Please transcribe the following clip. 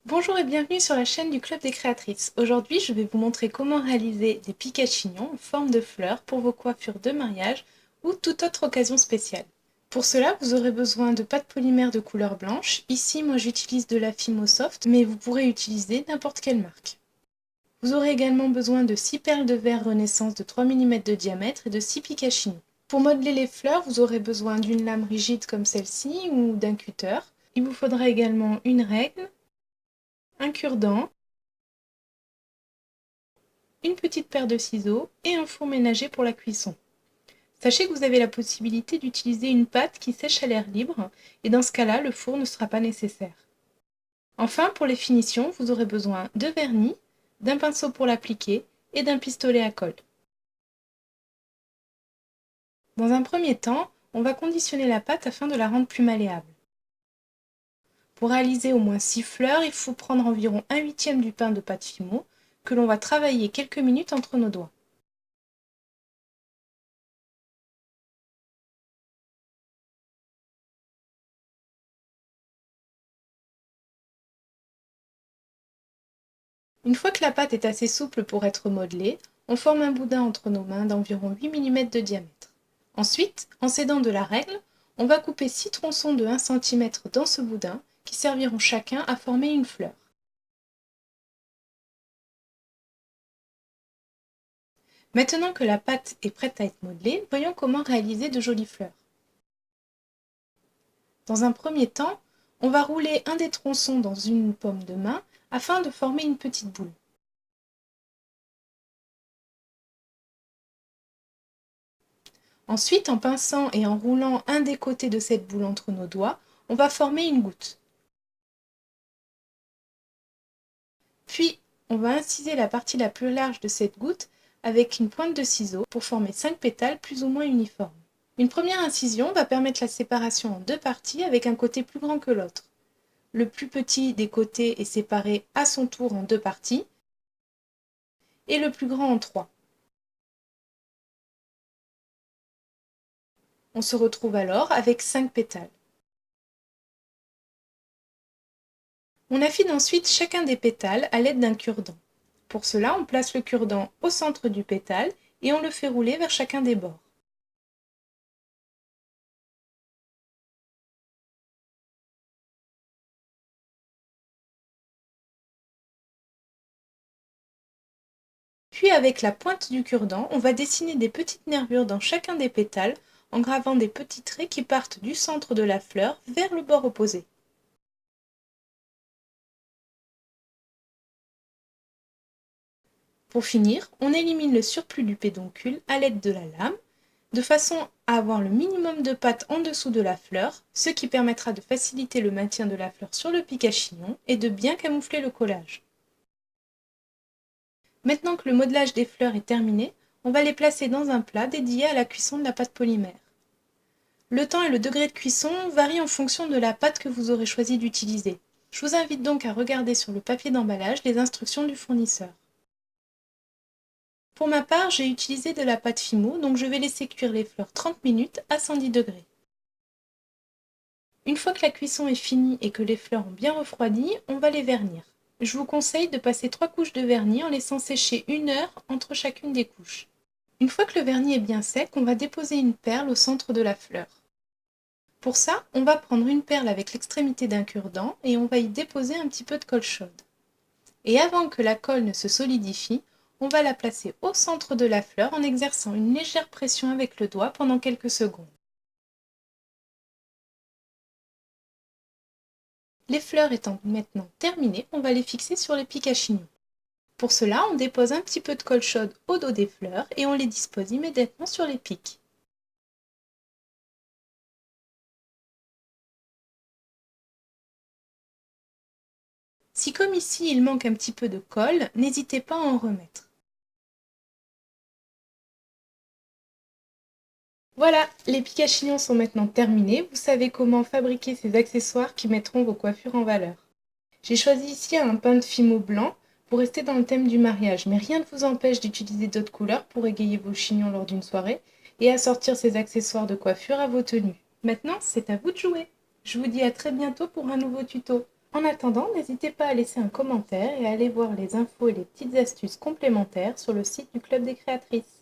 Bonjour et bienvenue sur la chaîne du Club des Créatrices. Aujourd'hui, je vais vous montrer comment réaliser des pics à chignons en forme de fleurs pour vos coiffures de mariage ou toute autre occasion spéciale. Pour cela, vous aurez besoin de pâte polymère de couleur blanche. Ici, moi j'utilise de la Fimo Soft, mais vous pourrez utiliser n'importe quelle marque. Vous aurez également besoin de 6 perles de verre Renaissance de 3 mm de diamètre et de 6 pics à chignons. Pour modeler les fleurs, vous aurez besoin d'une lame rigide comme celle-ci ou d'un cutter. Il vous faudra également une règle, un cure-dent, une petite paire de ciseaux et un four ménager pour la cuisson. Sachez que vous avez la possibilité d'utiliser une pâte qui sèche à l'air libre et dans ce cas-là, le four ne sera pas nécessaire. Enfin, pour les finitions, vous aurez besoin de vernis, d'un pinceau pour l'appliquer et d'un pistolet à colle. Dans un premier temps, on va conditionner la pâte afin de la rendre plus malléable. Pour réaliser au moins 6 fleurs, il faut prendre environ 1/8 du pain de pâte Fimo que l'on va travailler quelques minutes entre nos doigts. Une fois que la pâte est assez souple pour être modelée, on forme un boudin entre nos mains d'environ 8 mm de diamètre. Ensuite, en s'aidant de la règle, on va couper 6 tronçons de 1 cm dans ce boudin qui serviront chacun à former une fleur. Maintenant que la pâte est prête à être modelée, voyons comment réaliser de jolies fleurs. Dans un premier temps, on va rouler un des tronçons dans une paume de main afin de former une petite boule. Ensuite, en pinçant et en roulant un des côtés de cette boule entre nos doigts, on va former une goutte. Puis, on va inciser la partie la plus large de cette goutte avec une pointe de ciseau pour former 5 pétales plus ou moins uniformes. Une première incision va permettre la séparation en deux parties avec un côté plus grand que l'autre. Le plus petit des côtés est séparé à son tour en deux parties et le plus grand en trois. On se retrouve alors avec 5 pétales. On affine ensuite chacun des pétales à l'aide d'un cure-dent. Pour cela, on place le cure-dent au centre du pétale et on le fait rouler vers chacun des bords. Puis avec la pointe du cure-dent, on va dessiner des petites nervures dans chacun des pétales en gravant des petits traits qui partent du centre de la fleur vers le bord opposé. Pour finir, on élimine le surplus du pédoncule à l'aide de la lame, de façon à avoir le minimum de pâte en dessous de la fleur, ce qui permettra de faciliter le maintien de la fleur sur le pic à chignon et de bien camoufler le collage. Maintenant que le modelage des fleurs est terminé, on va les placer dans un plat dédié à la cuisson de la pâte polymère. Le temps et le degré de cuisson varient en fonction de la pâte que vous aurez choisi d'utiliser. Je vous invite donc à regarder sur le papier d'emballage les instructions du fournisseur. Pour ma part, j'ai utilisé de la pâte Fimo, donc je vais laisser cuire les fleurs 30 minutes à 110 degrés. Une fois que la cuisson est finie et que les fleurs ont bien refroidi, on va les vernir. Je vous conseille de passer 3 couches de vernis en laissant sécher 1 heure entre chacune des couches. Une fois que le vernis est bien sec, on va déposer une perle au centre de la fleur. Pour ça, on va prendre une perle avec l'extrémité d'un cure-dent et on va y déposer un petit peu de colle chaude. Et avant que la colle ne se solidifie, on va la placer au centre de la fleur en exerçant une légère pression avec le doigt pendant quelques secondes. Les fleurs étant maintenant terminées, on va les fixer sur les pics à chignons. Pour cela, on dépose un petit peu de colle chaude au dos des fleurs et on les dispose immédiatement sur les pics. Si comme ici il manque un petit peu de colle, n'hésitez pas à en remettre. Voilà, les pics à chignons sont maintenant terminés. Vous savez comment fabriquer ces accessoires qui mettront vos coiffures en valeur. J'ai choisi ici un pain de fimo blanc pour rester dans le thème du mariage, mais rien ne vous empêche d'utiliser d'autres couleurs pour égayer vos chignons lors d'une soirée et assortir ces accessoires de coiffure à vos tenues. Maintenant, c'est à vous de jouer. Je vous dis à très bientôt pour un nouveau tuto. En attendant, n'hésitez pas à laisser un commentaire et à aller voir les infos et les petites astuces complémentaires sur le site du Club des créatrices.